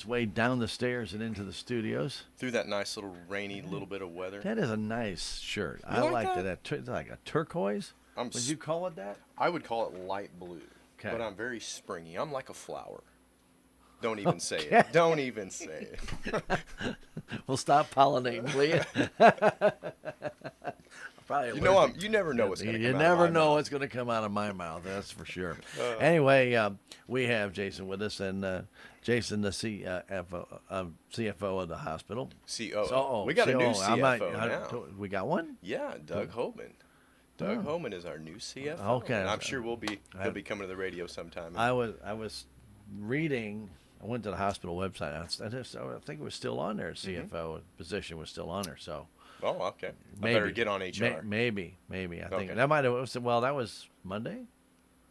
way down the stairs and into the studios. Through that nice little rainy little bit of weather. That is a nice shirt. You I like liked that? it. It's like a turquoise. Would you call it that? I would call it light blue. Okay. But I'm very springy. I'm like a flower. Don't even say it. Don't even say it. We'll stop pollinating, will you? Probably You never know what's going to come out. You never know what's going to come out of my mouth. That's for sure. Anyway, we have Jason with us, and Jason, the CFO of the hospital. COO. So, we got a new COO. CFO now. We got one? Yeah, Doug Homan. Doug Homan is our new CFO. Okay. And I'm sure he'll be coming to the radio sometime. I was reading. I went to the hospital website. I think it was still on there. CFO position was still on there. So. Oh, okay. Maybe. I better get on HR. Maybe. I think Okay. that might have. Well, that was Monday.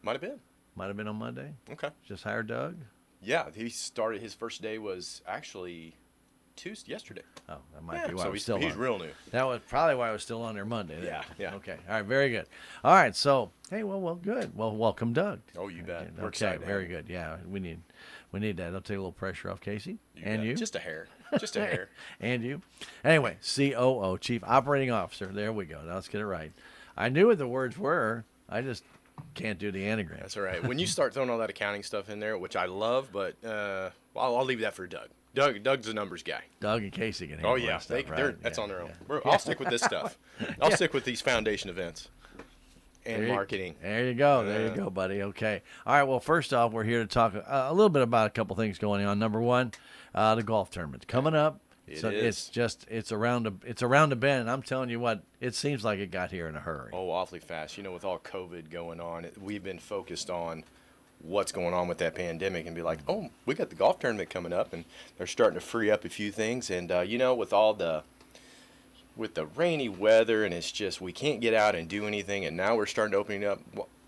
Might have been. Might have been on Monday. Okay. Just hired Doug. Yeah, he started. His first day was actually yesterday. Oh, that might be why so I was still he's on. real new. That was probably why I was still on there Monday. Yeah. Okay. All right. Very good. All right. So, hey, well, good. Well, welcome, Doug. Oh, you bet. We're Okay. excited. Very good. Yeah, we need that. It'll take a little pressure off Casey and bet. you. Just a hair. Just a hair. And you. Anyway, COO, Chief Operating Officer. There we go. Now let's get it right. I knew what the words were. I just can't do the anagram. That's all right. When you start throwing all that accounting stuff in there, which I love, but I'll leave that for Doug. Doug's a numbers guy. Doug and Casey can handle that stuff, right? That's on their own. Yeah. I'll stick with this stuff. I'll stick with these foundation events and marketing. There you go. There you go, buddy. Okay. All right. Well, first off, we're here to talk a little bit about a couple things going on. Number one, the golf tournament coming up. It's around the bend. And I'm telling you what, it seems like it got here in a hurry. Oh, awfully fast. With all COVID going on, we've been focused on what's going on with that pandemic and be like, oh, we got the golf tournament coming up, and they're starting to free up a few things. And with the rainy weather, and it's just we can't get out and do anything, and now we're starting to open it up.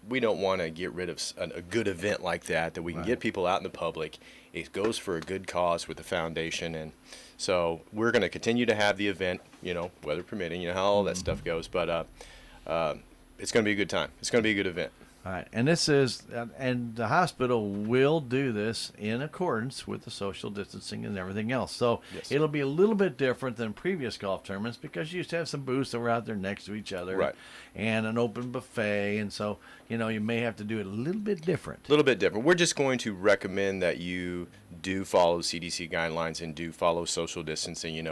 We don't want to get rid of a good event like that we can get people out in the public. It goes for a good cause with the foundation, and so we're going to continue to have the event, weather permitting, how all that stuff goes. But it's going to be a good time. It's going to be a good event. All right, and and the hospital will do this in accordance with the social distancing and everything else. So It'll be a little bit different than previous golf tournaments because you used to have some booths that were out there next to each other, right, and an open buffet, and so you may have to do it a little bit different. A little bit different. We're just going to recommend that you do follow CDC guidelines and do follow social distancing.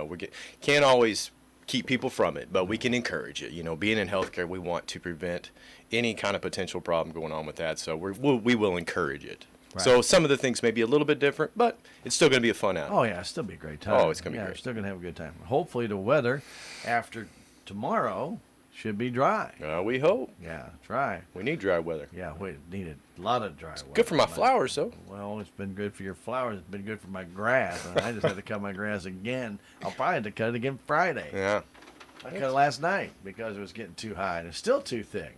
Can't always keep people from it, but we can encourage it. Being in healthcare, we want to prevent any kind of potential problem going on with that, so we will encourage it. Right. So some of the things may be a little bit different, but it's still going to be a fun outing. Oh yeah, it'll still be a great time. Oh, it's going to be great. We're still going to have a good time. Hopefully the weather after tomorrow should be dry. We hope. Yeah, dry. We need dry weather. Yeah, we need a lot of dry weather. Good for my flowers, though. Well, it's been good for your flowers. It's been good for my grass. And I just had to cut my grass again. I'll probably have to cut it again Friday. Yeah. I cut it last night because it was getting too high, and it's still too thick.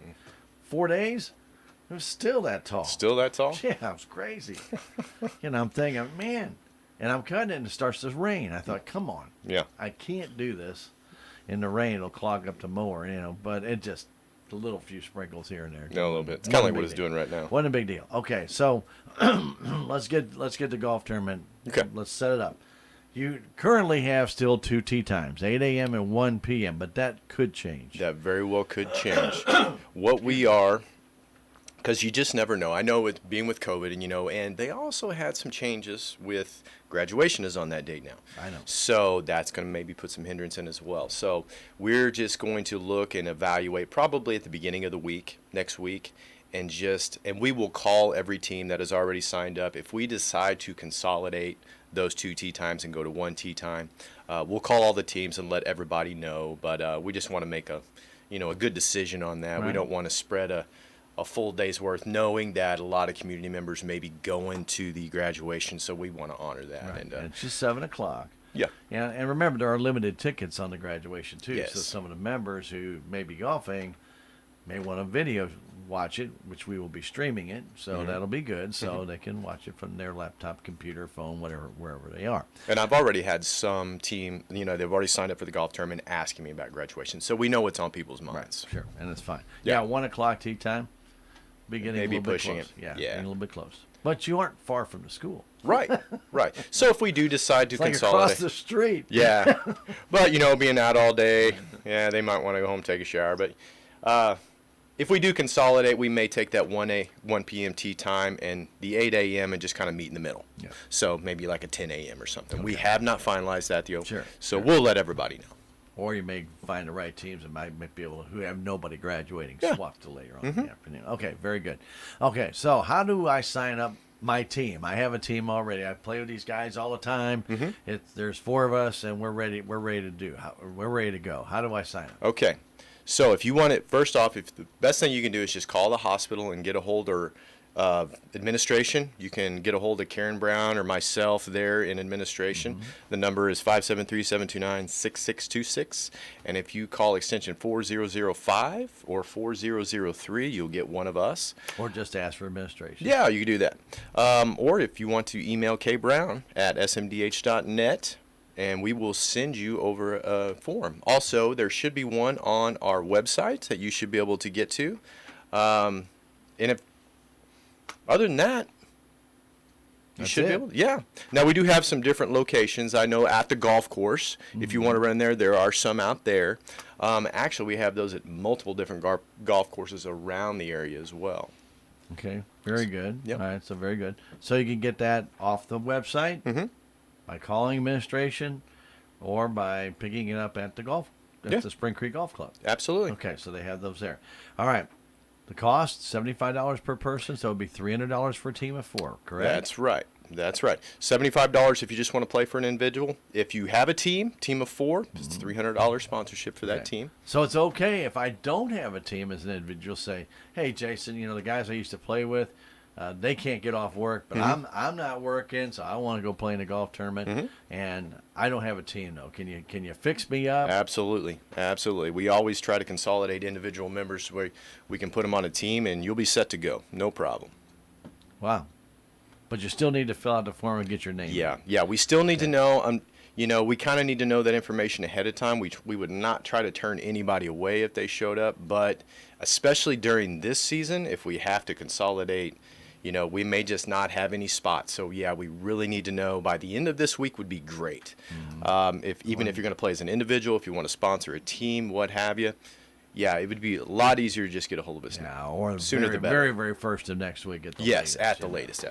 4 days, it was still that tall. Still that tall? Yeah, it was crazy. I'm thinking, man, and I'm cutting it and it starts to rain. I thought, come on. Yeah. I can't do this. In the rain, it'll clog up the mower, but it just, a little few sprinkles here and there. No, a little bit. It's kind of like what it's doing right now. Wasn't a big deal. Okay, so let's get the golf tournament. Okay. Let's set it up. You currently have still 2 tee times, 8 a.m. and 1 p.m., but that could change. That very well could change. What we are, because you just never know. I know with being with COVID, and they also had some changes with graduation is on that date now. I know. So that's going to maybe put some hindrance in as well. So we're just going to look and evaluate probably at the beginning of the week, next week, and we will call every team that has already signed up. If we decide to consolidate those 2 tee times and go to 1 tee time, we'll call all the teams and let everybody know. But we just want to make a good decision on that. Right. We don't want to spread a full day's worth, knowing that a lot of community members may be going to the graduation, so we want to honor that. Right. And it's just 7 o'clock. Yeah. And remember, there are limited tickets on the graduation, too. Yes. So some of the members who may be golfing may want to video watch it, which we will be streaming it, so that'll be good. So they can watch it from their laptop, computer, phone, wherever they are. And I've already had some team, they've already signed up for the golf tournament asking me about graduation. So we know it's on people's minds. Right, sure, and it's fine. Yeah, 1 o'clock tee time. Maybe pushing it. Yeah, getting a little bit close. But you aren't far from the school. Right, right. So if we do decide to It's like consolidate, across the street. yeah. But being out all day, yeah, they might want to go home and take a shower. But if we do consolidate, we may take that 1 p.m. tea time and the 8 a.m. and just kind of meet in the middle. Yeah. So maybe like a 10 a.m. or something. Okay. We have not finalized that, Theo. Sure. So we'll let everybody know. Or you may find the right teams that might be able to, who have nobody graduating, Yeah. swap to later on in the afternoon. Okay, very good. Okay, so how do I sign up my team? I have a team already. I play with these guys all the time. There's 4 of us, and we're ready. We're ready to do. We're ready to go. How do I sign up? Okay. So if you want it, first off, if the best thing you can do is just call the hospital and get a hold of administration. You can get a hold of Karen Brown or myself there in administration. The number is 573-729-6626. And if you call extension 4005 or 4003, you'll get one of us. Or just ask for administration. Yeah, you can do that. Or if you want to email kbrown@smdh.net, and we will send you over a form. Also, there should be one on our website that you should be able to get to. And if other than that, you That's should be it. able to. Yeah. Now, we do have some different locations. I know at the golf course, if you want to run there are some out there. Actually, we have those at multiple different golf courses around the area as well. Okay, very good. Yep. All right, so very good. So you can get that off the website by calling administration or by picking it up at the the Spring Creek Golf Club. Absolutely. Okay, so they have those there. All right. The cost, $75 per person, so it would be $300 for a team of 4, correct? That's right. That's right. $75 if you just want to play for an individual. If you have a team of 4, it's $300 sponsorship for that Okay. team. So it's okay if I don't have a team as an individual, say, hey, Jason, the guys I used to play with, they can't get off work, but I'm not working, so I want to go play in a golf tournament, and I don't have a team though. Can you fix me up? Absolutely. Absolutely. We always try to consolidate individual members where we can put them on a team, and you'll be set to go. No problem. Wow. But you still need to fill out the form and get your name. Yeah. Yeah. We still need to know. We kind of need to know that information ahead of time. We would not try to turn anybody away if they showed up, but especially during this season, if we have to consolidate, we may just not have any spots. So yeah, we really need to know by the end of this week would be great. If you're going to play as an individual, if you want to sponsor a team, what have you. Yeah, it would be a lot easier to just get a hold of us Yeah, now. or Sooner very, the better. very, very first of next week at the Yes, latest. at the latest.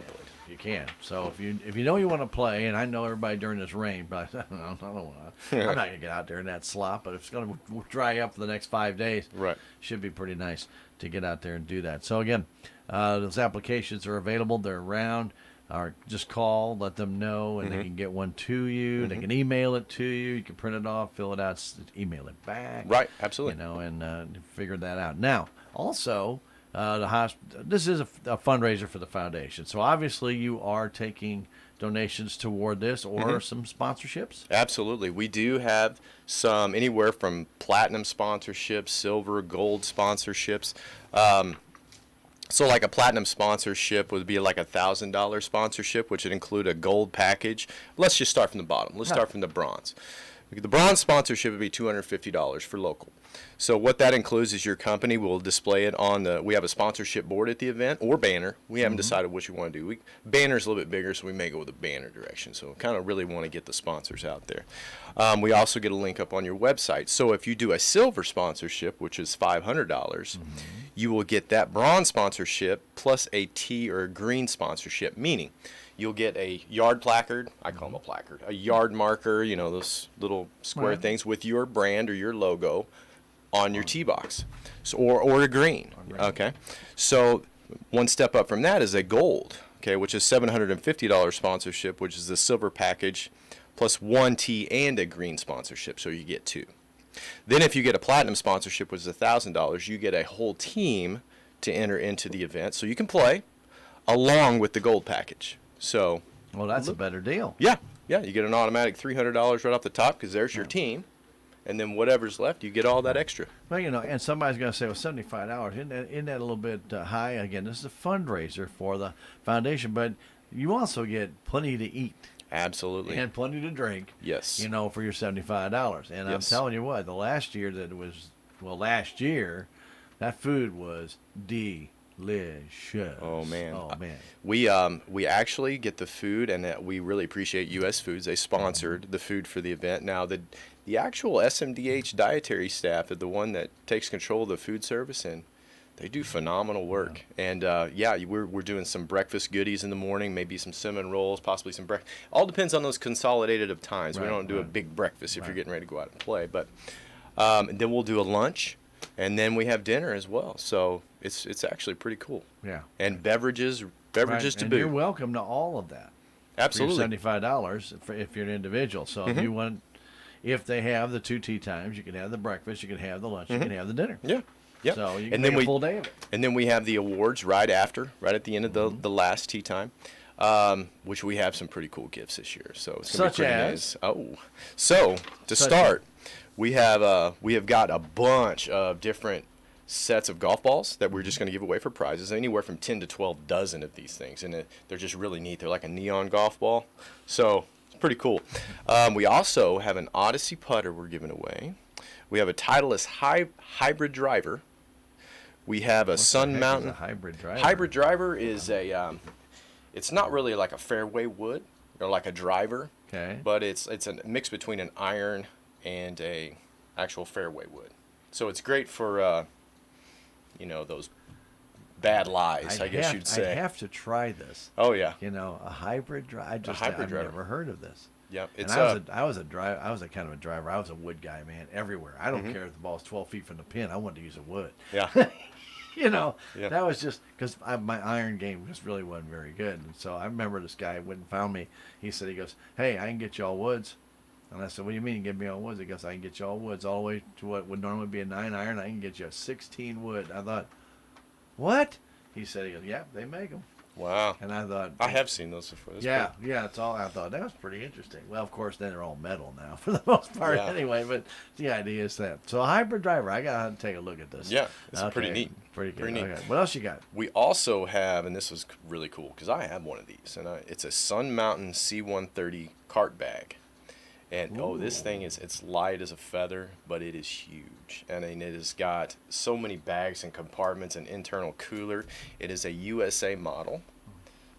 You can. So if you know you want to play, and I know everybody during this rain, but I don't want to. I'm not going to get out there in that slop, but if it's going to dry up for the next 5 days, Right. should be pretty nice to get out there and do that. So again, those applications are available. They're around. Or just call, let them know, and they can get one to you. They can email it to you. You can print it off, fill it out, email it back. Right, absolutely. And figure that out. Now, also, this is a fundraiser for the foundation. So obviously, you are taking donations toward this or some sponsorships. Absolutely. We do have some anywhere from platinum sponsorships, silver, gold sponsorships. So like a platinum sponsorship would be like $1,000 sponsorship, which would include a gold package. Let's just start from the bottom. Let's start from the bronze. The bronze sponsorship would be $250 for local. So what that includes is your company will display it on we have a sponsorship board at the event or banner. We haven't decided what you want to do. Banner's a little bit bigger, so we may go with a banner direction. So kind of really want to get the sponsors out there. We also get a link up on your website. So if you do a silver sponsorship, which is $500, you will get that bronze sponsorship plus a tea or a green sponsorship, meaning you'll get a yard placard. I call them a placard. A yard marker, those little square things with your brand or your logo on your tee box, or a green. Okay, so one step up from that is a gold. Okay, which is $750 sponsorship, which is the silver package, plus one tee and a green sponsorship, so you get 2. Then if you get a platinum sponsorship, which is $1,000, you get a whole team to enter into the event, so you can play along with the gold package. So, well, that's a better deal. Yeah, you get an automatic $300 right off the top because there's your team. And then whatever's left, you get all that extra. Well, and somebody's going to say, well, $75, isn't that a little bit high? Again, this is a fundraiser for the foundation, but you also get plenty to eat. Absolutely. And plenty to drink. Yes. For your $75. And I'm telling you what, last year, that food was delicious. delicious. Oh man. Oh man. We actually get the food, and we really appreciate U.S. Foods. They sponsored the food for the event. Now the actual SMDH dietary staff is the one that takes control of the food service, and they do phenomenal work. And we're doing some breakfast goodies in the morning, maybe some cinnamon rolls, possibly some breakfast. All depends on those consolidated of times. We don't do a big breakfast if you're getting ready to go out and play, but and then we'll do a lunch, and then we have dinner as well. So it's actually pretty cool. Yeah. And beverages to and boot. you're welcome to all of that. Absolutely. For $75 if you're an individual. So if you want, if they have the 2 tea times, you can have the breakfast, you can have the lunch, you can have the dinner. Yeah. Yep. So you can make a full day of it. And then we have the awards right at the end of the last tea time, which we have some pretty cool gifts this year. So it's gonna be pretty nice. So to start, we have got a bunch of different sets of golf balls that we're just going to give away for prizes. Anywhere from 10 to 12 dozen of these things, and they're just really neat. They're like a neon golf ball, so it's pretty cool. We also have an Odyssey putter we're giving away. We have a Titleist hybrid driver. We have a Sun Mountain hybrid driver. Hybrid driver is it's not really like a fairway wood or like a driver, but it's a mix between an iron and a actual fairway wood. So it's great for those bad lies, I guess you'd say. I have to try this. Oh yeah. A hybrid driver. I've never heard of this. Yeah, it's. And I was a kind of a driver. I was a wood guy, man, everywhere. I don't care if the ball's 12 feet from the pin. I wanted to use a wood. Yeah. That was just because my iron game just really wasn't very good. And so I remember this guy went and found me. He goes, hey, I can get you all woods. And I said, what do you mean you get me all woods? He goes, I can get you all woods all the way to what would normally be a 9 iron. I can get you a 16 wood. I thought, what? He goes, yeah, they make them. Wow. And I thought, I have seen those before. It's all. I thought that was pretty interesting. Well, of course, then they're all metal now for the most part, anyway. But the idea is that. So a hybrid driver, I gotta take a look at this. Yeah, it's pretty neat. Pretty good. Pretty neat. Okay. What else you got? We also have, and this was really cool because I have one of these, and it's a Sun Mountain C130 cart bag. And this thing it's light as a feather, but it is huge. And it has got so many bags and compartments and internal cooler. It is a USA model.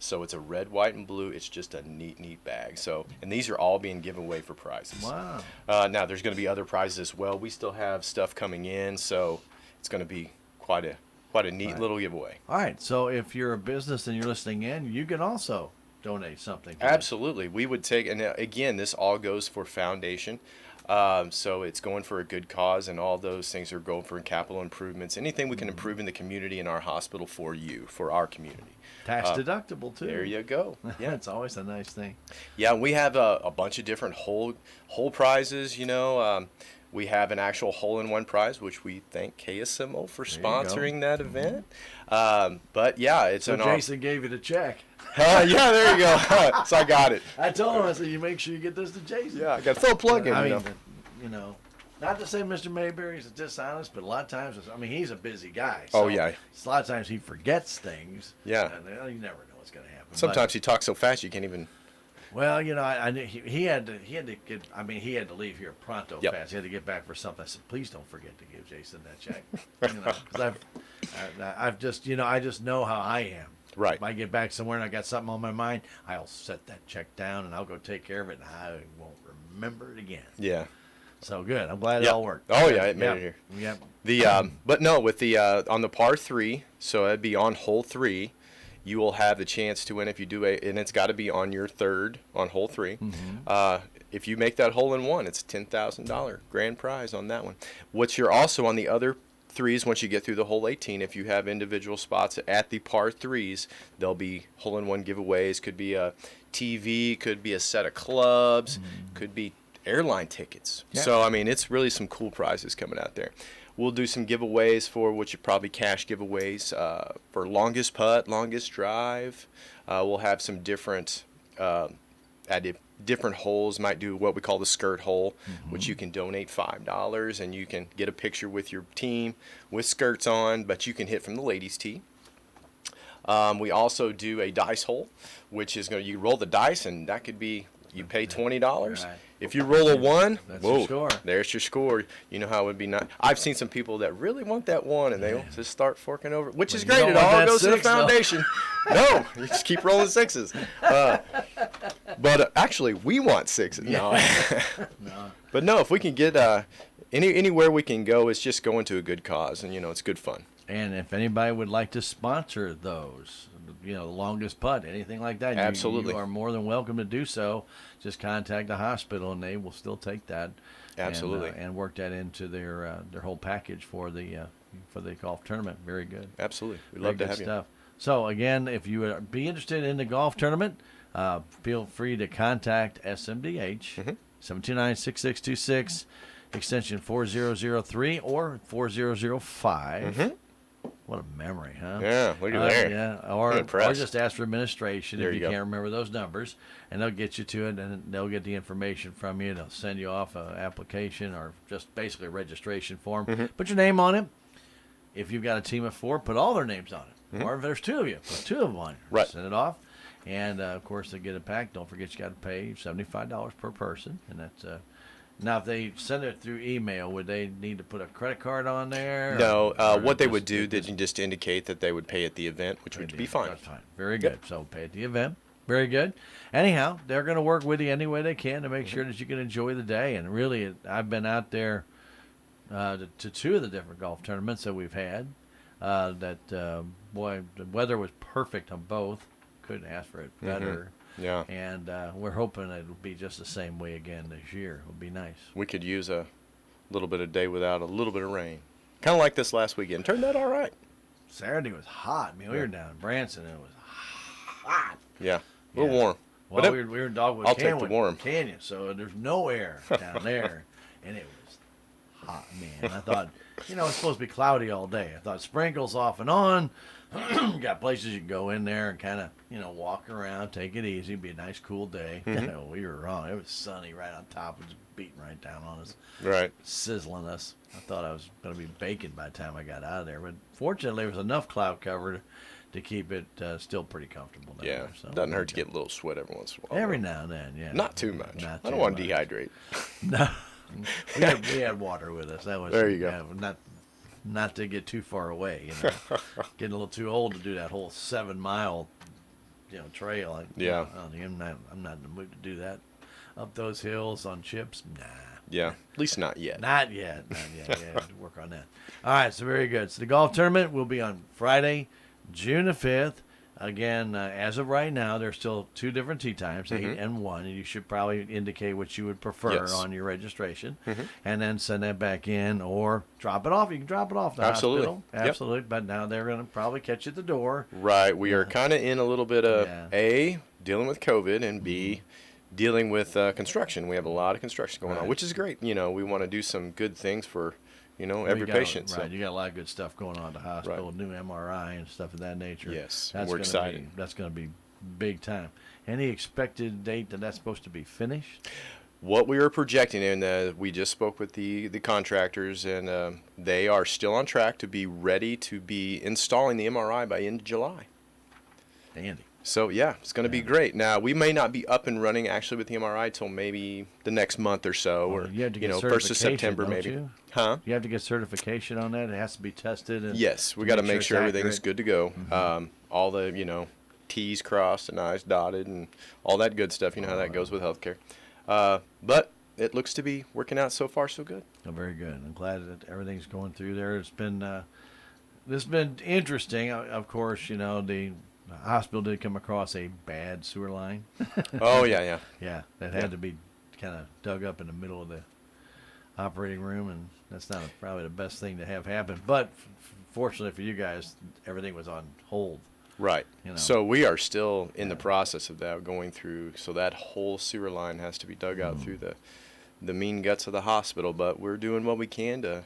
So it's a red, white, and blue. It's just a neat bag. So, and these are all being given away for prizes. Wow. Now there's going to be other prizes as well. We still have stuff coming in, so it's going to be quite a neat little giveaway. All right. So if you're a business and you're listening in, you can also donate something. Absolutely. We would take, and again, this all goes for foundation. So it's going for a good cause, and all those things are going for capital improvements. Anything we can improve in the community, in our hospital, for our community. Tax deductible too. There you go. Yeah, it's always a nice thing. Yeah, we have a bunch of different whole prizes. We have an actual hole-in-one prize, which we thank KSMO for sponsoring that event. But yeah, it's so Jason gave you the check. Yeah, there you go. So I got it. I told him, I said, you make sure you get this to Jason. Yeah, I got to throw a plug in. Not to say Mr. Mayberry's dishonest, but a lot of times, he's a busy guy. So a lot of times he forgets things. Yeah. And you never know what's going to happen. Sometimes he talks so fast you can't even. Well, I knew he had to get. He had to leave here pronto fast. He had to get back for something. I said, please don't forget to give Jason that check. Because I've just, I just know how I am. Right. If I get back somewhere and I got something on my mind, I'll set that check down and I'll go take care of it, and I won't remember it again. Yeah. So good. I'm glad it all worked. Oh yeah, it made it here. Yep. But no, with the on the par 3, so it'd be on hole 3. You will have the chance to win if you do and it's got to be on your third on hole 3. Mm-hmm. If you make that hole in one, it's a $10,000 grand prize on that one. What you're also on the other 3s, once you get through the hole 18, if you have individual spots at the par 3s, there'll be hole-in-one giveaways. Could be a TV, could be a set of clubs, could be airline tickets. Yeah. So it's really some cool prizes coming out there. We'll do some giveaways for which you probably cash giveaways for longest putt, longest drive. We'll have some different different holes. Might do what we call the skirt hole, which you can donate $5 and you can get a picture with your team with skirts on, but you can hit from the ladies' tee. We also do a dice hole, which is you roll the dice, and that could be You pay $20. Right. If you roll a 1, That's whoa, your score. there's your score. You know how it would be not. I've seen some people that really want that 1, and they'll just start forking over, which is you great. don't It want all that goes to the 6, though. foundation. No, you just keep rolling 6s. But actually, we want 6s. No. No. But no, if we can get anywhere we can go, it's just going to a good cause, and it's good fun. And if anybody would like to sponsor those, the longest putt, anything like that, Absolutely. you are more than welcome to do so. Just contact the hospital, and they will still take that. Absolutely. And work that into their whole package for the golf tournament. Very good. Absolutely. We'd Very love to good have you. stuff. So again, if you would be interested in the golf tournament, feel free to contact SMDH 729-6626, extension 4003 or 4005. What a memory, huh? Yeah, look at there. Yeah, or impressed. just ask for administration There if you you go. can't remember those numbers, and they'll get you to it, and they'll get the information from you. They'll send you off an application or just basically a registration form. Put your name on it. If you've got a team of 4, put all their names on it. Or if there's 2 of you, put 2 of them on it. Right. Send it off, and of course they get it back. Don't forget you got to pay $75 per person, and that's. Now, if they send it through email, would they need to put a credit card on there? No, or what they just- would do, they just indicate that they would pay at the event, which would be fine. That's fine. Very good. So pay at the event. Very good. Anyhow, they're going to work with you any way they can to make sure that you can enjoy the day. And really, I've been out there to 2 of the different golf tournaments that we've had. Boy, the weather was perfect on both. Couldn't ask for it better. Yeah. And we're hoping it'll be just the same way again this year. It'll be nice. We could use a little bit of day without a little bit of rain. Kind of like this last weekend. Turned out all right. Saturday was hot. I mean, we were down in Branson, and it was hot. Yeah. A little Yeah. warm. Well, But we were in Dogwood I'll take Canyon, the warm. so there's no air down there, and it was hot, man. I thought, it's supposed to be cloudy all day. I thought sprinkles off and on. Got places you can go in there and kind of, walk around, take it easy, be a nice cool day. We were wrong. It was sunny right on top, it was beating right down on us, Right. sizzling us. I thought I was going to be baking by the time I got out of there, but fortunately, there was enough cloud cover to keep it still pretty comfortable. Down Yeah. there, so Doesn't hurt to get a little sweat every once in a while. every now and then, yeah. Not too much. Not I don't too want to much. dehydrate. No, we had water with us. That was There you go. yeah, not to get too far away. Getting a little too old to do that whole 7-mile, trail. Yeah. I'm not in the mood to do that. Up those hills on chips, nah. Yeah. At least not yet. Not yet. Yeah, work on that. All right, so very good. So the golf tournament will be on Friday, June the 5th. Again, as of right now, there's still 2 different tee times, 8 and 1, and you should probably indicate what you would prefer Yes. on your registration, and then send that back in or drop it off. You can drop it off the Absolutely. hospital. Yep. Absolutely. But now they're going to probably catch you at the door. Right. We are kind of in a little bit of Yeah. A, dealing with COVID, and B, dealing with construction. We have a lot of construction going on, Right. which is great. We want to do some good things for, every patient. So. Right, you got a lot of good stuff going on at the hospital, new MRI and stuff of that nature. Yes, that's we're gonna excited. That's going to be big time. Any expected date that's supposed to be finished? What we were projecting, and we just spoke with the contractors, and they are still on track to be ready to be installing the MRI by end of July. Andy. So, yeah, it's going to be great. Now, we may not be up and running actually with the MRI till maybe the next month or so, Well, or, you have to get 1st of certification, September don't maybe. you? Huh? You have to get certification on that. It has to be tested. And Yes, we got to make it's sure everything's accurate. good to go. All the, T's crossed and I's dotted and all that good stuff. You know how that goes with healthcare. But it looks to be working out so far, so good. Oh, very good. I'm glad that everything's going through there. It's been this has been interesting. Of course, the hospital did come across a bad sewer line. Oh, yeah. Yeah, that had to be kind of dug up in the middle of the operating room, and that's not probably the best thing to have happen. But fortunately for you guys, everything was on hold. Right. You know. So we are still in the process of that going through. So that whole sewer line has to be dug out through the mean guts of the hospital. But we're doing what we can to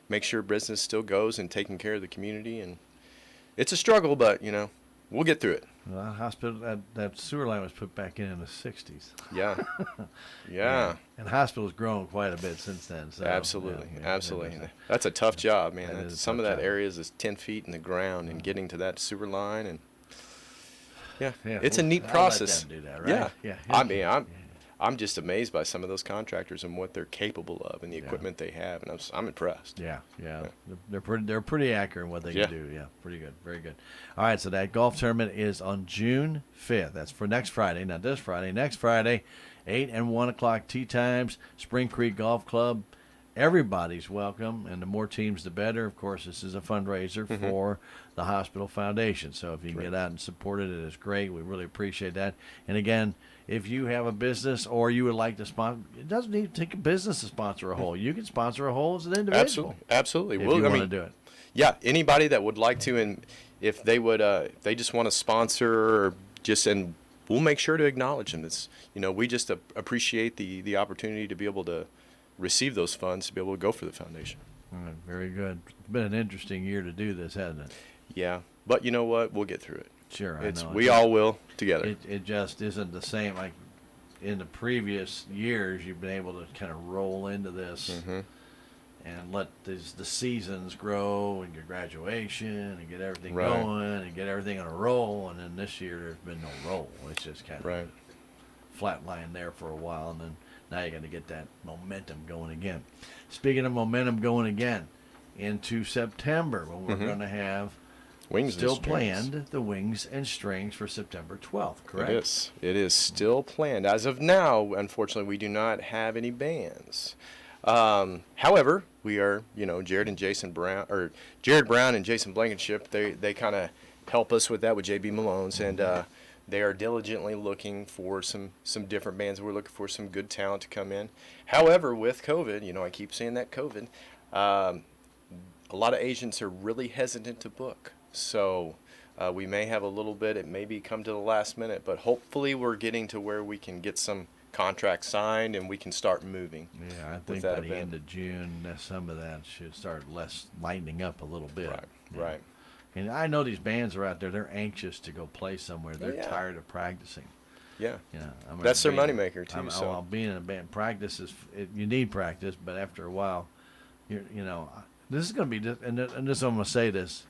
make sure business still goes and taking care of the community. And it's a struggle, but, we'll get through it. Well, that hospital, that sewer line was put back in the 60s. Yeah. Yeah. And the hospital's grown quite a bit since then. So, Absolutely. yeah, Absolutely. That's a tough job, man. that is a Some of tough that job. area is 10 feet in the ground and getting to that sewer line. And Yeah, it's a neat I'll let process. them do that, right? Yeah. Yeah. I mean, I'm just amazed by some of those contractors and what they're capable of and the Yeah. equipment they have, and I'm impressed. Yeah. They're pretty accurate in what they Yeah. can do. Yeah, pretty good, very good. All right, so that golf tournament is on June 5th. That's for next Friday, not this Friday. Next Friday, 8 and 1 o'clock tee times. Spring Creek Golf Club. Everybody's welcome, and the more teams, the better. Of course, this is a fundraiser for the hospital foundation. So if you can get out and support it, it is great. We really appreciate that. And again, if you have a business or you would like to sponsor, it doesn't need to take a business to sponsor a hole. You can sponsor a hole as an individual. Absolutely. If Well, you I want to mean, do it. yeah, anybody that would like to, and if they would, they just want to sponsor, or and we'll make sure to acknowledge them. It's, we just appreciate the opportunity to be able to receive those funds, to be able to go for the foundation. All right, very good. It's been an interesting year to do this, hasn't it? Yeah, but you know what? We'll get through it. Sure, I know. We all will together. It just isn't the same like in the previous years. You've been able to kind of roll into this and let the seasons grow and your graduation and get everything Right. going and get everything on a roll. And then this year there's been no roll. It's just kind of Right. flatlined there for a while, and then now you're going to get that momentum going again. Speaking of momentum going again, into September when we're going to have Wings and still strings. planned the Wings and Strings for September 12th, correct? It is. It is still planned. As of now, unfortunately, we do not have any bands. However, we are, Jared Brown and Jason Blankenship, they kind of help us with that with JB Malone's, and they are diligently looking for some different bands. We're looking for some good talent to come in. However, with COVID, I keep saying that COVID, a lot of agents are really hesitant to book. So we may have a little bit, it may be come to the last minute, but hopefully we're getting to where we can get some contracts signed and we can start moving. Yeah, I think that by the event. end of June, some of that should start lightening up a little bit. Right, Yeah. right. And I know these bands are out there. They're anxious to go play somewhere. They're Yeah. tired of practicing. Yeah. That's their moneymaker, too, so. Well, being in a band, practice you need practice, but after a while, this is going to be, and this I'm going to say this.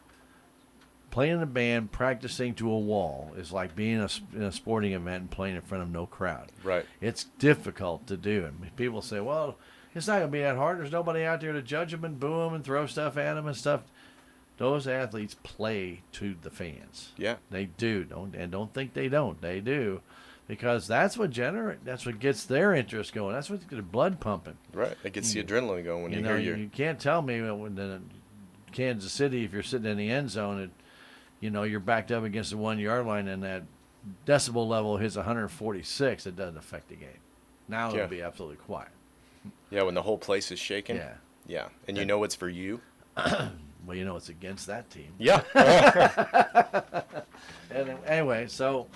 Playing in a band, practicing to a wall is like being in a sporting event and playing in front of no crowd. Right. It's difficult to do. And people say, well, it's not going to be that hard. There's nobody out there to judge them and boo them and throw stuff at them and stuff. Those athletes play to the fans. Yeah. They do. Don't think they don't. They do. Because that's what gets their interest going. That's what gets their blood pumping. Right. It gets the adrenaline going when you hear You can't tell me when in Kansas City, if you're sitting in the end zone and you're backed up against the 1 yard line and that decibel level hits 146, it doesn't affect the game. Now it'll be absolutely quiet. Yeah, when the whole place is shaking. Yeah. Yeah. And you know it's for you. Well, it's against that team. Yeah. And anyway, so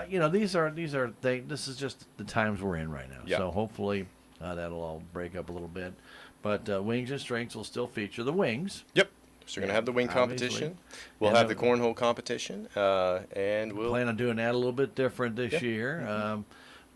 these are things. This is just the times we're in right now. Yeah. So hopefully that'll all break up a little bit. But Wings and Strengths will still feature the Wings. Yep. So we're going to have the wing Obviously. competition. We'll And have the- the cornhole competition. And we'll. Plan on doing that a little bit different this Yep. year.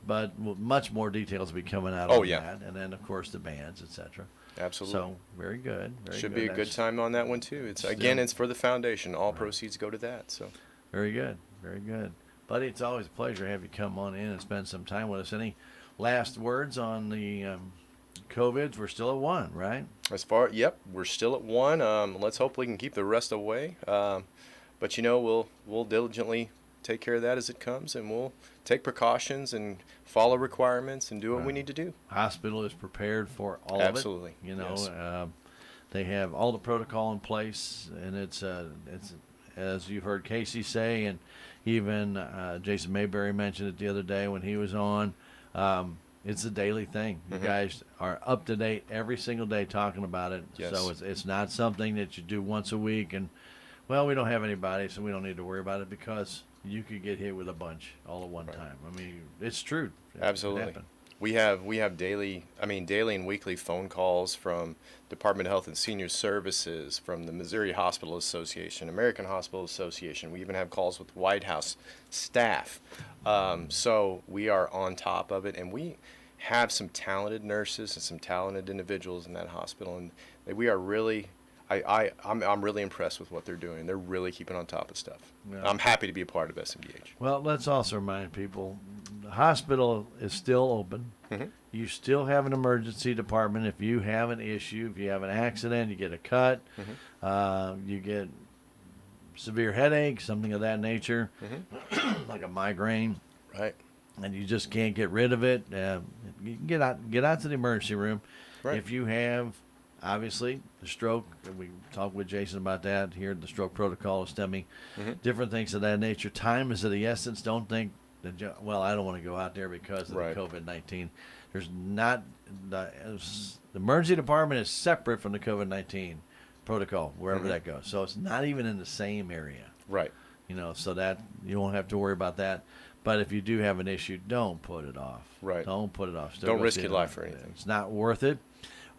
But much more details will be coming out Oh, on yeah. that. And then, of course, the bands, etc. Absolutely. So, very good. Should be a good time on that one, too. It's for the foundation. All proceeds go to that. So. Very good. Very good. Buddy, it's always a pleasure to have you come on in and spend some time with us. Any last words on the COVIDs? We're still at 1, right? Yep, we're still at 1. Let's hope we can keep the rest away. But we'll diligently take care of that as it comes, and we'll take precautions and follow requirements and do what we need to do. Hospital is prepared for all Absolutely. of it. Yes. They have all the protocol in place, and it's as you heard Casey say, and even Jason Mayberry mentioned it the other day when he was on. It's a daily thing. You guys are up to date every single day talking about it. Yes. So it's not something that you do once a week and, well, we don't have anybody, so we don't need to worry about it, because you could get hit with a bunch all at one time. I mean, it's true. It Absolutely. happened. We have daily and weekly phone calls from Department of Health and Senior Services, from the Missouri Hospital Association, American Hospital Association. We even have calls with White House staff. So we are on top of it, and we have some talented nurses and some talented individuals in that hospital, and we are really, I'm really impressed with what they're doing. They're really keeping on top of stuff. Yeah. I'm happy to be a part of SMDH. Well, let's also remind people the hospital is still open. Mm-hmm. You still have an emergency department. If you have an issue, if you have an accident, you get a cut, you get severe headache, something of that nature, like a migraine, Right. and you just can't get rid of it, you can get out to the emergency room. Right. If you have, obviously, the stroke, and we talked with Jason about that here, the stroke protocol of STEMI, different things of that nature. Time is of the essence. Don't think that, well, I don't want to go out there because of the COVID-19. There's not, the emergency department is separate from the COVID-19 protocol, wherever that goes. So it's not even in the same area. Right. You know, so that you won't have to worry about that. But if you do have an issue, don't put it off. Right. Don't put it off. Still Don't go risk see your it. life for anything. It's not worth it.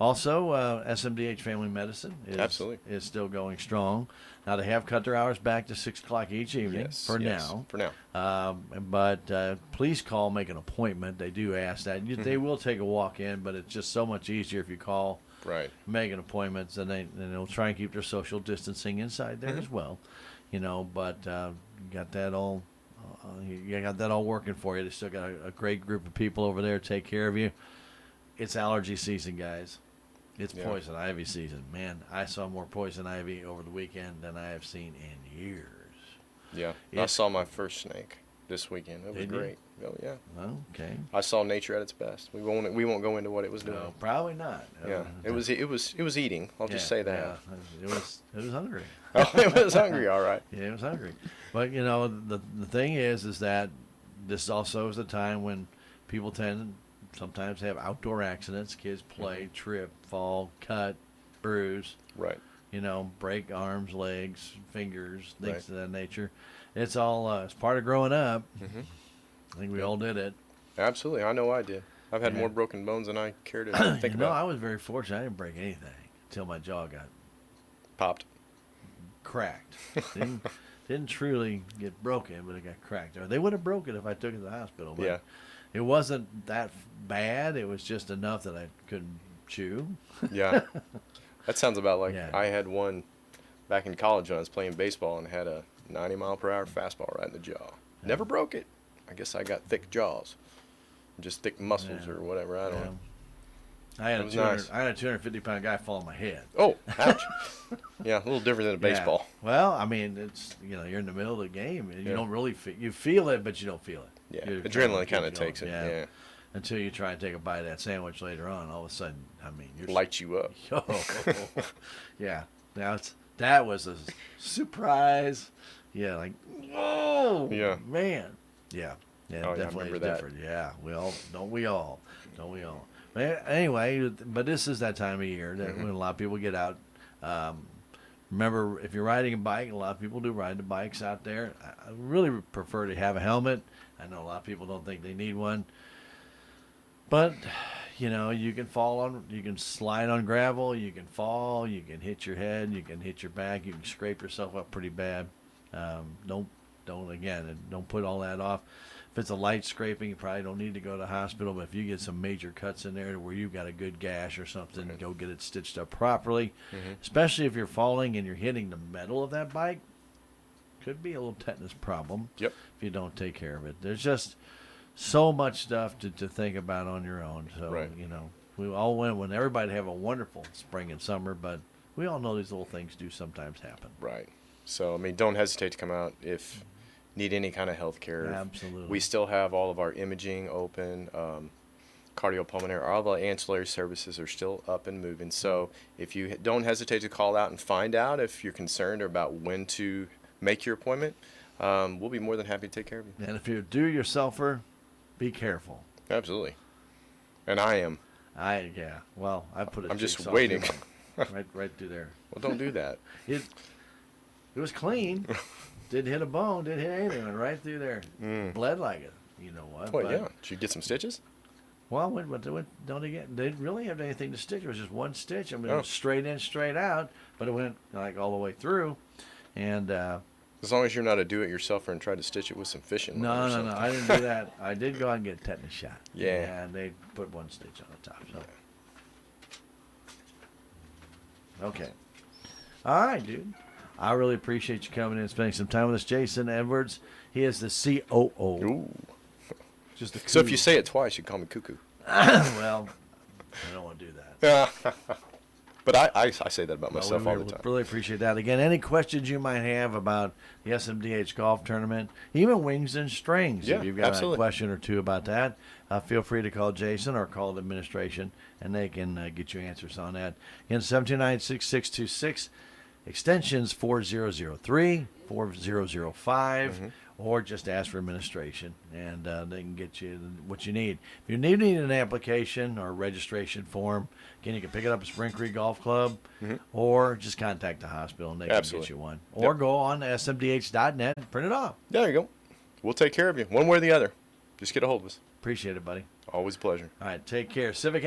Also, SMDH Family Medicine is still going strong. Now, they have cut their hours back to 6 o'clock each evening for now. For now. But please call, make an appointment. They do ask that. They will take a walk-in, but it's just so much easier if you call, make an appointment, and they'll try and keep their social distancing inside there as well. You know, but you got that all. You got that all working for you. They still got a great group of people over there to take care of you. It's allergy season, guys. It's poison ivy season. Man, I saw more poison ivy over the weekend than I have seen in years. Yeah. I saw my first snake this weekend. It was great. Oh, yeah. Okay. I saw nature at its best. We won't go into what it was doing. No, probably not. Yeah. It was eating. I'll just say that. Yeah. It was hungry. Oh, it was hungry, all right. Yeah, it was hungry. But, you know, the thing is that this also is a time when people tend to sometimes have outdoor accidents. Kids play, trip, fall, cut, bruise. Right. You know, break arms, legs, fingers, things of that nature. It's all it's part of growing up. I think we all did it. Absolutely. I know I did. I've had more broken bones than I care to think about. I was very fortunate. I didn't break anything until my jaw got popped. Cracked. Didn't truly get broken, but it got cracked. Or they would have broke it if I took it to the hospital. But it wasn't that bad. It was just enough that I couldn't chew. Yeah. That sounds about like I had one back in college when I was playing baseball and had a 90-mile-per-hour fastball right in the jaw. Never broke it. I guess I got thick jaws. Just thick muscles or whatever. I don't know. I had a 250-pound guy fall on my head. Oh, ouch. Yeah, a little different than a baseball. Well, I mean, it's, you're in the middle of the game. And you don't really you feel it, but you don't feel it. Yeah, adrenaline kind of takes it. Yeah. Until you try and take a bite of that sandwich later on, all of a sudden, I mean, lights you up. Yeah. Now that was a surprise. Yeah, like, oh, man. Yeah. Yeah, definitely is different. Yeah, don't we all? But anyway, but this is that time of year that when a lot of people get out. Remember, if you're riding a bike, a lot of people do ride the bikes out there. I really prefer to have a helmet. I know a lot of people don't think they need one. But, you can you can slide on gravel, you can fall, you can hit your head, you can hit your back, you can scrape yourself up pretty bad. Don't put all that off. If it's a light scraping, you probably don't need to go to the hospital. But if you get some major cuts in there where you've got a good gash or something, go get it stitched up properly. Especially if you're falling and you're hitting the metal of that bike. Could be a little tetanus problem if you don't take care of it. There's just so much stuff to think about on your own. So, we all want everybody to have a wonderful spring and summer, but we all know these little things do sometimes happen. Right. So, I mean, don't hesitate to come out if need any kind of health care. Absolutely. We still have all of our imaging open, cardiopulmonary, all of our ancillary services are still up and moving. So if you don't hesitate to call out and find out if you're concerned about when to make your appointment, we'll be more than happy to take care of you. And if you're a do-yourselfer, be careful. Absolutely. And I am. Well, I put it. I'm just waiting. right through there. Well, don't do that. It was clean. Didn't hit a bone, didn't hit anything, went right through there. Bled like it. You know what? Well, yeah. Did you get some stitches? Well, don't they didn't really have anything to stitch. It was just one stitch. I mean, it was straight in, straight out, but it went like all the way through. And as long as you're not a do-it-yourselfer and try to stitch it with some fishing. No, I didn't do that. I did go out and get a tetanus shot. Yeah. And they put one stitch on the top. So. Okay. All right, dude. I really appreciate you coming in and spending some time with us. Jason Edwards, he is the COO. Ooh. Just a So if you say it twice, you call me cuckoo. Well, I don't want to do that. But I say that about myself all the time. Really appreciate that. Again, any questions you might have about the SMDH golf tournament, even wings and strings, Yeah, if you've got absolutely. a question or two about that, feel free to call Jason or call the administration, and they can get you answers on that. Again, 729-6626, extensions 4003, 4005, or just ask for administration, and they can get you what you need. If you need an application or registration form, again, you can pick it up at Spring Creek Golf Club, or just contact the hospital, and they can get you one. Or go on to smdh.net and print it off. There you go. We'll take care of you, one way or the other. Just get a hold of us. Appreciate it, buddy. Always a pleasure. All right, take care. Civic